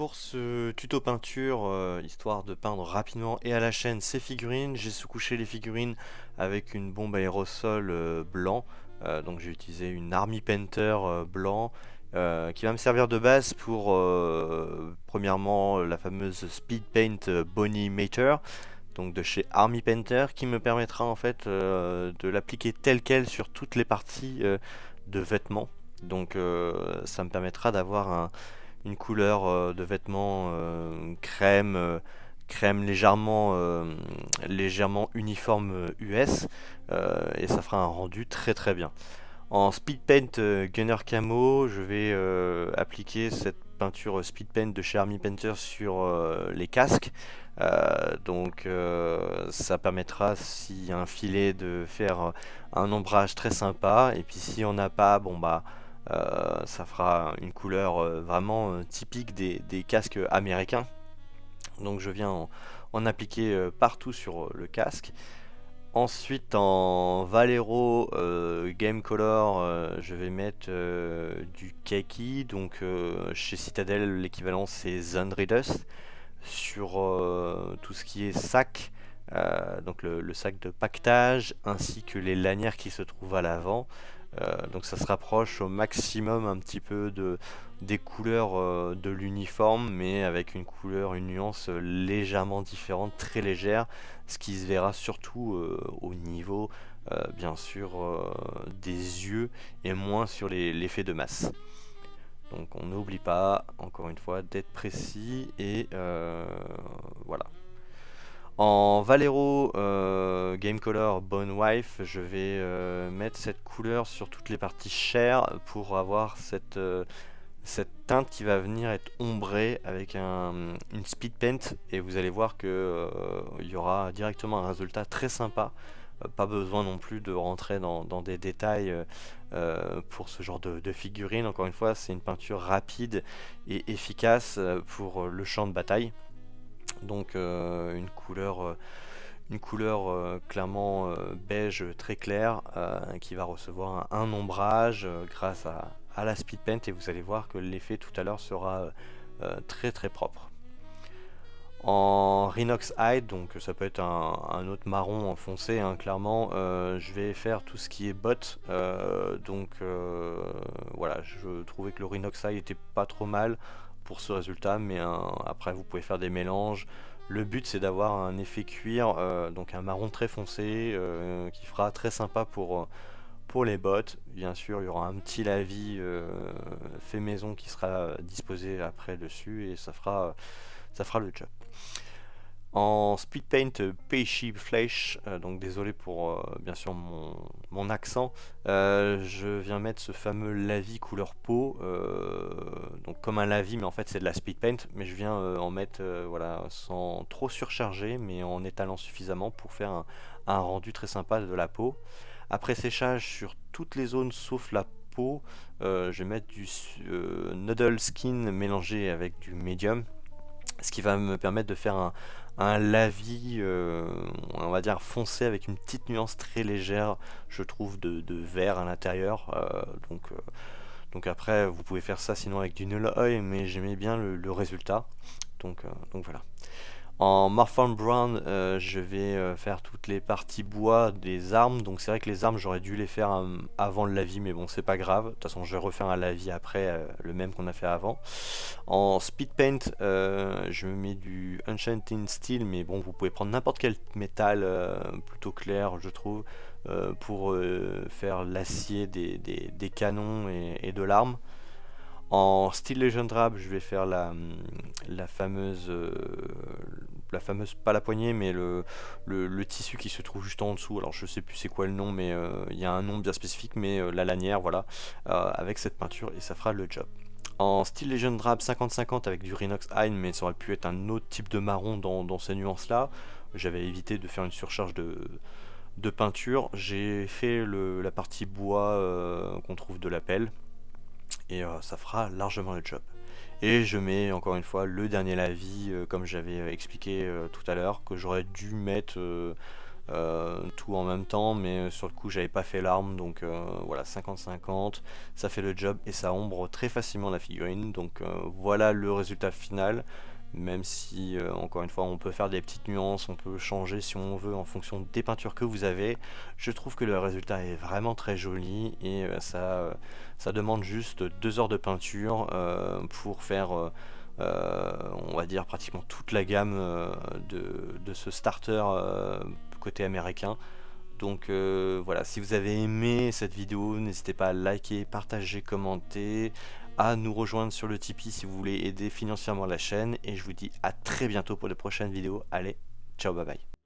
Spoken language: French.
pour ce tuto peinture, histoire de peindre rapidement et à la chaîne ces figurines, j'ai sous-couché les figurines avec une bombe aérosol blanc. Donc j'ai utilisé une Army Painter blanc qui va me servir de base pour premièrement la fameuse Speed Paint Bonnie Mater, donc de chez Army Painter, qui me permettra en fait de l'appliquer telle quelle sur toutes les parties de vêtements. Donc ça me permettra d'avoir une couleur de vêtements crème, crème légèrement uniforme US, et ça fera un rendu très très bien. En Speed Paint Gunner Camo, je vais appliquer cette peinture Speed Paint de chez Army Painter sur les casques. Ça permettra, s'il y a un filet, de faire un ombrage très sympa. Et puis si on n'a pas, bon bah ça fera une couleur vraiment typique des casques américains. Donc je viens en appliquer partout sur le casque. Ensuite, en Valero Game Color, je vais mettre du kaki. Donc chez Citadel, l'équivalent c'est Zundry Dust sur tout ce qui est sac. Donc le sac de paquetage ainsi que les lanières qui se trouvent à l'avant. Donc ça se rapproche au maximum un petit peu des couleurs de l'uniforme, mais avec une couleur, une nuance légèrement différente, très légère, ce qui se verra surtout au niveau bien sûr des yeux et moins sur l'effet de masse. Donc on n'oublie pas, encore une fois, d'être précis et voilà. En Valero Game Color Bone Wife, je vais mettre cette couleur sur toutes les parties chères pour avoir cette teinte qui va venir être ombrée avec une speed paint, et vous allez voir que il y aura directement un résultat très sympa. Pas besoin non plus de rentrer dans des détails pour ce genre de figurine. Encore une fois, c'est une peinture rapide et efficace pour le champ de bataille. Donc une couleur clairement beige très claire qui va recevoir un ombrage grâce à la speed paint, et vous allez voir que l'effet tout à l'heure sera très très propre. En Rhinox Hide, donc ça peut être un autre marron foncé, hein, clairement, je vais faire tout ce qui est bottes. Voilà, je trouvais que le Rhinox Hide était pas trop mal pour ce résultat, mais après vous pouvez faire des mélanges. Le but c'est d'avoir un effet cuir, donc un marron très foncé qui fera très sympa pour les bottes. Bien sûr, il y aura un petit lavis fait maison qui sera disposé après dessus, et ça fera le job. En speed paint Peachy Flesh, donc désolé pour bien sûr mon accent, je viens mettre ce fameux lavis couleur peau, donc comme un lavis, mais en fait c'est de la speed paint, mais je viens en mettre voilà, sans trop surcharger, mais en étalant suffisamment pour faire un rendu très sympa de la peau. Après séchage sur toutes les zones sauf la peau, je vais mettre du noodle skin mélangé avec du medium, ce qui va me permettre de faire un lavis, on va dire foncé, avec une petite nuance très légère, je trouve, de vert à l'intérieur. Donc après, vous pouvez faire ça sinon avec du null oil, mais j'aimais bien le résultat. Donc voilà. En Morphin Brown, je vais faire toutes les parties bois des armes. Donc c'est vrai que les armes, j'aurais dû les faire avant le lavis, mais bon, c'est pas grave. De toute façon, je vais refaire un lavis après, le même qu'on a fait avant. En Speed Paint, je me mets du Enchanting Steel, mais bon, vous pouvez prendre n'importe quel métal plutôt clair, je trouve, pour faire l'acier des canons et de l'arme. En Steel Legend Drab, je vais faire la fameuse, pas la poignée, mais le tissu qui se trouve juste en dessous. Alors je sais plus c'est quoi le nom, mais il y a un nom bien spécifique, mais la lanière, voilà, avec cette peinture, et ça fera le job. En Steel Legend Drab 50-50 avec du Rhinox Hide, mais ça aurait pu être un autre type de marron dans ces nuances-là. J'avais évité de faire une surcharge de peinture. J'ai fait la partie bois qu'on trouve de la pelle, et ça fera largement le job. Et je mets encore une fois le dernier lavis, comme j'avais expliqué tout à l'heure, que j'aurais dû mettre tout en même temps, mais sur le coup j'avais pas fait l'arme, donc voilà, 50-50, ça fait le job et ça ombre très facilement la figurine, donc voilà le résultat final. Même si, encore une fois, on peut faire des petites nuances, on peut changer si on veut en fonction des peintures que vous avez. Je trouve que le résultat est vraiment très joli et ça demande juste 2 heures de peinture pour faire, on va dire, pratiquement toute la gamme de ce starter côté américain. Donc voilà, si vous avez aimé cette vidéo, n'hésitez pas à liker, partager, commenter, à nous rejoindre sur le Tipeee si vous voulez aider financièrement la chaîne. Et je vous dis à très bientôt pour de prochaines vidéos. Allez, ciao, bye bye.